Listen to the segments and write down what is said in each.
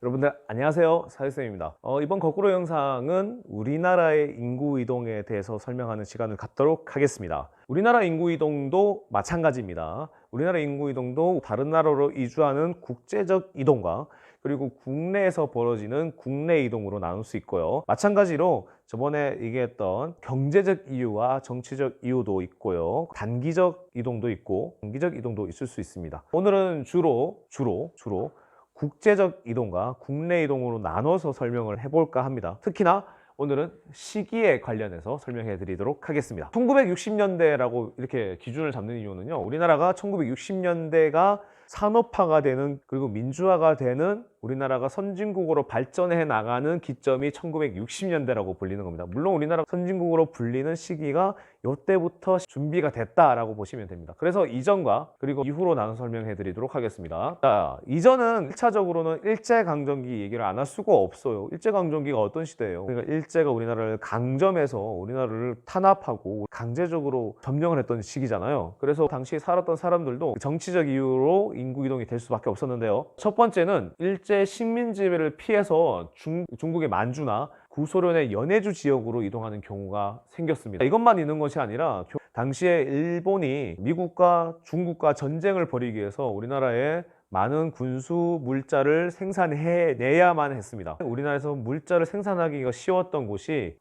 여러분들 안녕하세요, 사회쌤입니다. 이번 거꾸로 영상은 우리나라의 인구 이동에 대해서 설명하는 시간을 갖도록 하겠습니다. 우리나라 인구 이동도 마찬가지입니다. 우리나라 인구 이동도 다른 나라로 이주하는 국제적 이동과 그리고 국내에서 벌어지는 국내 이동으로 나눌 수 있고요. 마찬가지로 저번에 얘기했던 경제적 이유와 정치적 이유도 있고요. 단기적 이동도 있고 장기적 이동도 있을 수 있습니다. 오늘은 주로 국제적 이동과 국내 이동으로 나눠서 설명을 해볼까 합니다. 특히나 오늘은 시기에 관련해서 설명해 드리도록 하겠습니다. 1960년대라고 이렇게 기준을 잡는 이유는요, 우리나라가 1960년대가 산업화가 되는, 그리고 민주화가 되는, 우리나라가 선진국으로 발전해 나가는 기점이 1960년대라고 불리는 겁니다. 물론 우리나라 선진국으로 불리는 시기가 이때부터 준비가 됐다라고 보시면 됩니다. 그래서 이전과 그리고 이후로 나눠 설명해 드리도록 하겠습니다. 자, 이전은 1차적으로는 일제강점기 얘기를 안 할 수가 없어요. 일제강점기가 어떤 시대예요? 그러니까 일제가 우리나라를 강점해서 우리나라를 탄압하고 강제적으로 점령을 했던 시기잖아요. 그래서 당시에 살았던 사람들도 정치적 이유로 인구 이동이 될 수밖에 없었는데요. 첫 번째는 일제 식민지배를 피해서 중국의 만주나 구소련의 연해주 지역으로 이동하는 경우가 생겼습니다. 이것만 있는 것이 아니라 당시에 일본이 미국과 중국과 전쟁을 벌이기 위해서 우리나라에 많은 군수 물자를 생산해내야만 했습니다. 우리나라에서 물자를 생산하기가 쉬웠던 곳이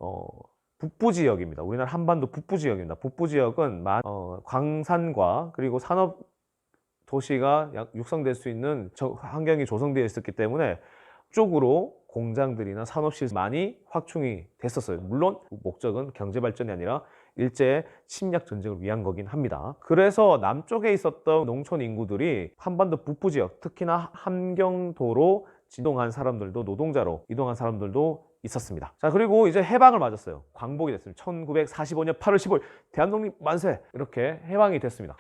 북부 지역입니다. 우리나라 한반도 북부 지역입니다. 북부 지역은 광산과 그리고 산업 도시가 육성될 수 있는 환경이 조성되어 있었기 때문에 쪽으로 공장들이나 산업시설이 많이 확충이 됐었어요. 물론 목적은 경제발전이 아니라 일제의 침략 전쟁을 위한 거긴 합니다. 그래서 남쪽에 있었던 농촌 인구들이 한반도 북부 지역, 특히나 함경도로 이동한 사람들도, 노동자로 이동한 사람들도 있었습니다. 자, 그리고 이제 해방을 맞았어요. 광복이 됐습니다. 1945년 8월 15일 대한독립 만세! 이렇게 해방이 됐습니다.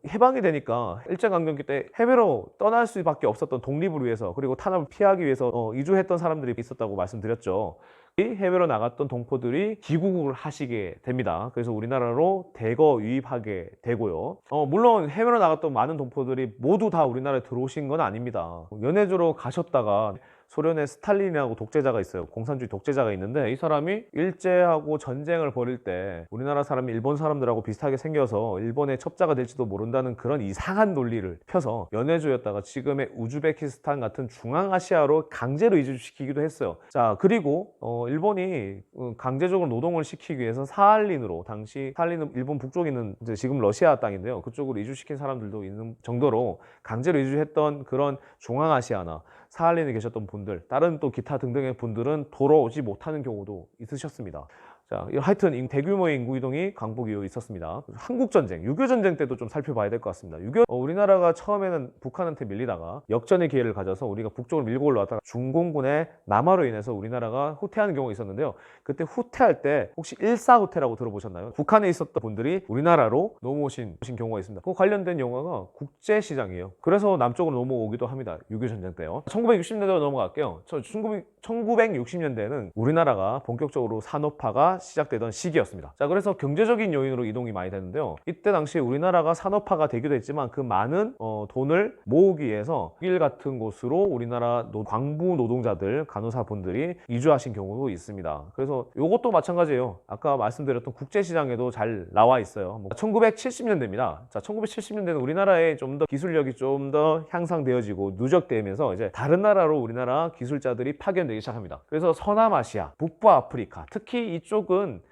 해방이 되니까 일제강점기 때 해외로 떠날 수밖에 없었던 독립을 위해서, 그리고 탄압을 피하기 위해서 이주했던 사람들이 있었다고 말씀드렸죠. 이 해외로 나갔던 동포들이 귀국을 하시게 됩니다. 그래서 우리나라로 대거 유입하게 되고요. 물론 해외로 나갔던 많은 동포들이 모두 다 우리나라에 들어오신 건 아닙니다. 연해주로 가셨다가 소련의 스탈린이라고 독재자가 있어요. 공산주의 독재자가 있는데, 이 사람이 일제하고 전쟁을 벌일 때 우리나라 사람이 일본 사람들하고 비슷하게 생겨서 일본의 첩자가 될지도 모른다는 그런 이상한 논리를 펴서 연해주였다가 지금의 우즈베키스탄 같은 중앙아시아로 강제로 이주시키기도 했어요. 자, 그리고 일본이 강제적으로 노동을 시키기 위해서 사할린으로, 당시 사할린은 일본 북쪽에 있는 이제 지금 러시아 땅인데요, 그쪽으로 이주시킨 사람들도 있는 정도로 강제로 이주했던 그런 중앙아시아나 사할린에 계셨던 분들, 다른 또 기타 등등의 분들은 돌아오지 못하는 경우도 있으셨습니다. 자, 하여튼 대규모의 인구 이동이 광복 이후에 있었습니다. 한국전쟁, 6.25전쟁 때도 좀 살펴봐야 될 것 같습니다. 우리나라가 처음에는 북한한테 밀리다가 역전의 기회를 가져서 우리가 북쪽으로 밀고 올라왔다가 중공군의 남하로 인해서 우리나라가 후퇴하는 경우가 있었는데요. 그때 후퇴할 때 혹시 일사후퇴라고 들어보셨나요? 북한에 있었던 분들이 우리나라로 넘어오신 경우가 있습니다. 그 관련된 영화가 국제시장이에요. 그래서 남쪽으로 넘어오기도 합니다. 6.25전쟁 때요. 1960년대로 넘어갈게요. 1960년대에는 우리나라가 본격적으로 산업화가 시작되던 시기였습니다. 자, 그래서 경제적인 요인으로 이동이 많이 되는데요. 이때 당시에 우리나라가 산업화가 되기도 했지만 그 많은 돈을 모으기 위해서 독일 같은 곳으로 우리나라 광부 노동자들, 간호사분들이 이주하신 경우도 있습니다. 그래서 이것도 마찬가지예요. 아까 말씀드렸던 국제시장에도 잘 나와 있어요. 1970년대입니다. 자, 1970년대는 우리나라의 좀 더 기술력이 좀 더 향상되어지고 누적되면서 이제 다른 나라로 우리나라 기술자들이 파견되기 시작합니다. 그래서 서남아시아, 북부아프리카, 특히 이쪽은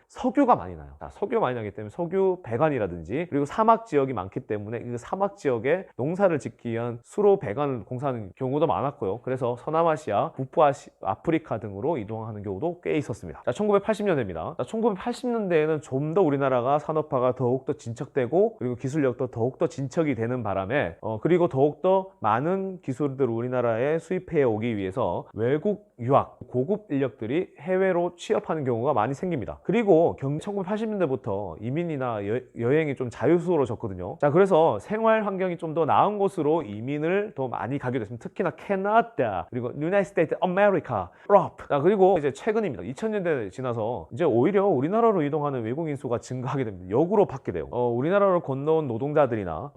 석유가 많이 나요. 자, 석유 많이 나기 때문에 석유 배관이라든지, 그리고 사막 지역이 많기 때문에 그 사막 지역에 농사를 짓기 위한 수로 배관을 공사하는 경우도 많았고요. 그래서 서남아시아, 북부아프리카 등으로 이동하는 경우도 꽤 있었습니다. 자, 1980년대입니다. 자, 1980년대에는 좀 더 우리나라가 산업화가 더욱더 진척되고, 그리고 기술력도 더욱더 진척이 되는 바람에 그리고 더욱더 많은 기술들을 우리나라에 수입해 오기 위해서 외국 유학, 고급 인력들이 해외로 취업하는 경우가 많이 생깁니다. 그리고 그리고 1980년대부터 이민이나 여행이 좀 자유스러워졌거든요. 자, 그래서 생활 환경이 좀 더 나은 곳으로 이민을 더 많이 가게 됐습니다. 특히나 캐나다, 그리고 유나이티드 스테이트 아메리카, 유럽. 자, 그리고 이제 최근입니다. 2000년대 지나서 이제 오히려 우리나라로 이동하는 외국인 수가 증가하게 됩니다. 역으로 받게 돼요. 우리나라로 건너온 노동자들이나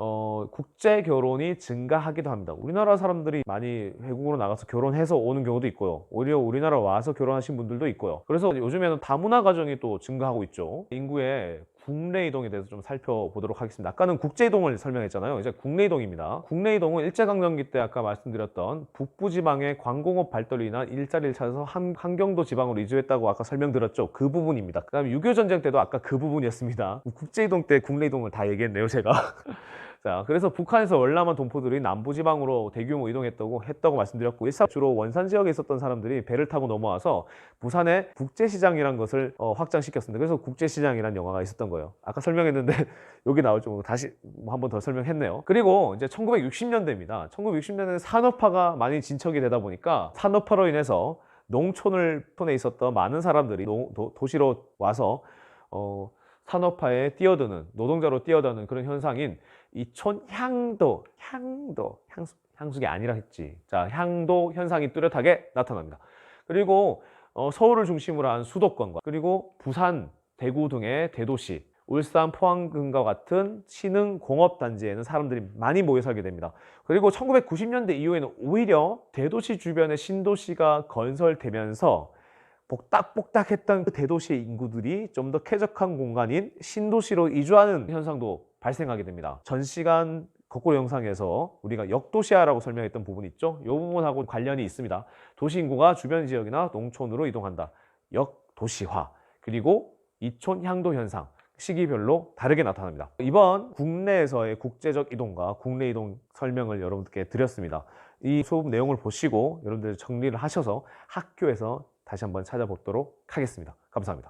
국제 결혼이 증가하기도 합니다. 우리나라 사람들이 많이 외국으로 나가서 결혼해서 오는 경우도 있고요. 오히려 우리나라 와서 결혼하신 분들도 있고요. 그래서 요즘에는 다문화 가정이 또 증가하고 있죠. 인구의 국내 이동에 대해서 좀 살펴보도록 하겠습니다. 아까는 국제 이동을 설명했잖아요. 이제 국내 이동입니다. 국내 이동은 일제강점기 때 아까 말씀드렸던 북부지방의 광공업 발달로 인한 일자리를 찾아서 한경도 지방으로 이주했다고 아까 설명드렸죠. 그 부분입니다. 그 다음에 6.25 전쟁 때도 아까 그 부분이었습니다. 국제 이동 때 국내 이동을 다 얘기했네요, 제가. 자, 그래서 북한에서 월남한 동포들이 남부지방으로 대규모 이동했다고 말씀드렸고, 일사 주로 원산 지역에 있었던 사람들이 배를 타고 넘어와서 부산의 국제시장이라는 것을 확장시켰습니다. 그래서 국제시장이라는 영화가 있었던 거예요. 아까 설명했는데 여기 나올 정도로 다시 한 번 더 설명했네요. 그리고 이제 1960년대입니다. 1960년대는 산업화가 많이 진척이 되다 보니까 산업화로 인해서 농촌에 있었던 많은 사람들이 도시로 와서 산업화에 뛰어드는, 노동자로 뛰어드는 그런 현상인 이촌 향수가 아니라 했지. 자, 향도 현상이 뚜렷하게 나타납니다. 그리고 서울을 중심으로 한 수도권과 그리고 부산, 대구 등의 대도시, 울산, 포항 등과 같은 신흥 공업단지에는 사람들이 많이 모여 살게 됩니다. 그리고 1990년대 이후에는 오히려 대도시 주변에 신도시가 건설되면서 복닥복닥했던 그 대도시의 인구들이 좀 더 쾌적한 공간인 신도시로 이주하는 현상도 발생하게 됩니다. 전 시간 거꾸로 영상에서 우리가 역도시화라고 설명했던 부분 있죠? 이 부분하고 관련이 있습니다. 도시 인구가 주변 지역이나 농촌으로 이동한다. 역도시화. 그리고 이촌 향도 현상. 시기별로 다르게 나타납니다. 이번 국내에서의 국제적 이동과 국내 이동 설명을 여러분들께 드렸습니다. 이 수업 내용을 보시고 여러분들 정리를 하셔서 학교에서 다시 한번 찾아보도록 하겠습니다. 감사합니다.